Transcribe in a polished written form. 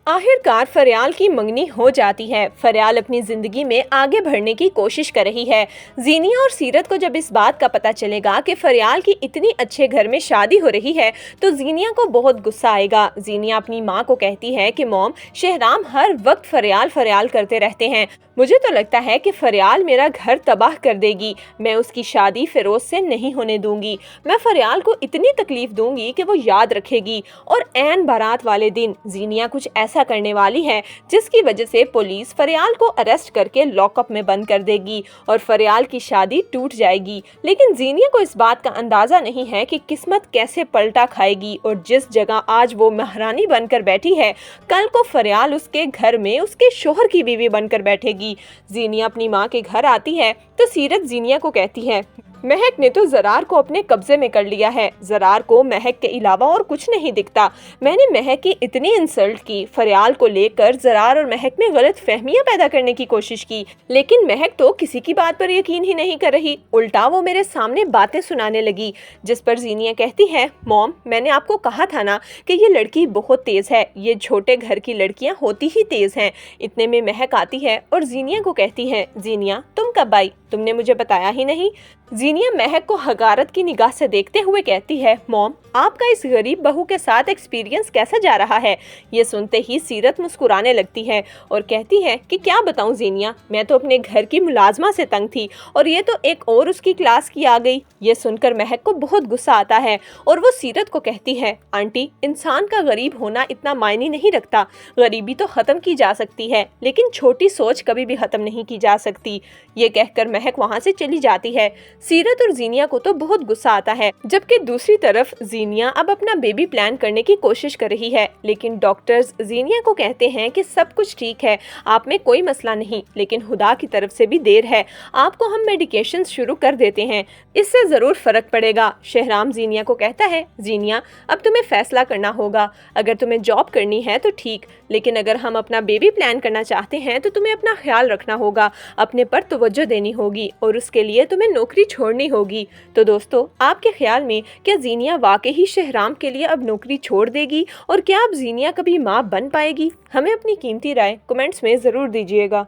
आखिरकार फरियाल की मंगनी हो जाती है। फरियाल अपनी जिंदगी में आगे बढ़ने की कोशिश कर रही है। जीनिया और सीरत को जब इस बात का पता चलेगा कि फरियाल की इतनी अच्छे घर में शादी हो रही है तो जीनिया को बहुत गुस्सा आएगा। जीनिया अपनी माँ को कहती है कि मॉम, शहराम हर वक्त फरियाल फरियाल करते रहते हैं। मुझे तो लगता है कि फरियाल मेरा घर तबाह कर देगी। मैं उसकी शादी फिरोज से नहीं होने दूंगी। मैं फरियाल को इतनी तकलीफ दूंगी कि वो याद रखेगी। और ऐन बारात वाले दिन जीनिया कुछ ऐसा करने वाली है जिसकी वजह से पुलिस फरियाल को अरेस्ट करके लॉकअप में बंद कर देगी और फरियाल की शादी टूट जाएगी। लेकिन जीनिया को इस बात का अंदाजा नहीं है कि किस्मत कैसे पलटा खाएगी और जिस जगह आज वो महारानी बनकर बैठी है, कल को फरियाल उसके घर में उसके शोहर की बीवी बनकर बैठेगी। जीनिया अपनी माँ के घर आती है तो सीरत जीनिया को कहती है, महक ने तो जरार को अपने कब्जे में कर लिया है। जरार को महक के अलावा और कुछ नहीं दिखता। मैंने महक की इतनी इंसल्ट की, फरियाल को लेकर जरार और महक में गलत फहमियां पैदा करने की कोशिश की, लेकिन महक तो किसी की बात पर यकीन ही नहीं कर रही। उल्टा वो मेरे सामने बातें सुनाने लगी। जिस पर जीनिया कहती है, मॉम, मैंने आपको कहा था ना कि ये लड़की बहुत तेज है। ये छोटे घर की लड़कियां होती ही तेज हैं। इतने में महक आती है और जीनिया को कहती है, जीनिया तुम कब आई? तुमने मुझे बताया ही नहीं। जीनिया महक को हकारत की निगाह से देखते हुए कहती है, मॉम, आपका इस गरीब बहू के साथ एक्सपीरियंस कैसा जा रहा है? ये सुनते ही सीरत मुस्कुराने लगती है और कहती है कि क्या बताऊं जीनिया, मैं तो अपने घर की मुलाजमा से तंग थी और ये तो एक और उसकी क्लास की आ गई। ये सुनकर महक को बहुत गुस्सा आता है और वो सीरत को कहती है, आंटी, इंसान का गरीब होना इतना मायने नहीं रखता। गरीबी तो खत्म की जा सकती है लेकिन छोटी सोच कभी भी खत्म नहीं की जा सकती। ये कहकर महक वहाँ से चली जाती है। सीरत और जीनिया को तो बहुत गुस्सा आता है, जबकि दूसरी तरफ जीनिया अब अपना बेबी प्लान करने की कोशिश कर रही है। लेकिन डॉक्टर्स जीनिया को कहते हैं कि सब कुछ ठीक है, आप में कोई मसला नहीं, लेकिन खुदा की तरफ से भी देर है। आपको हम मेडिकेशन शुरू कर देते हैं, इससे जरूर फर्क पड़ेगा। शहराम जीनिया को कहता है, जीनिया अब तुम्हें फैसला करना होगा। अगर तुम्हें जॉब करनी है तो ठीक, लेकिन अगर हम अपना बेबी प्लान करना चाहते हैं तो तुम्हें अपना ख्याल रखना होगा, अपने पर तवज्जो देनी होगी और उसके लिए तुम्हें नौकरी छोड़नी होगी। तो दोस्तों, आपके ख्याल में क्या जीनिया वाकई ही शहराम के लिए अब नौकरी छोड़ देगी और क्या अब जीनिया कभी माँ बन पाएगी? हमें अपनी कीमती राय कमेंट्स में जरूर दीजिएगा।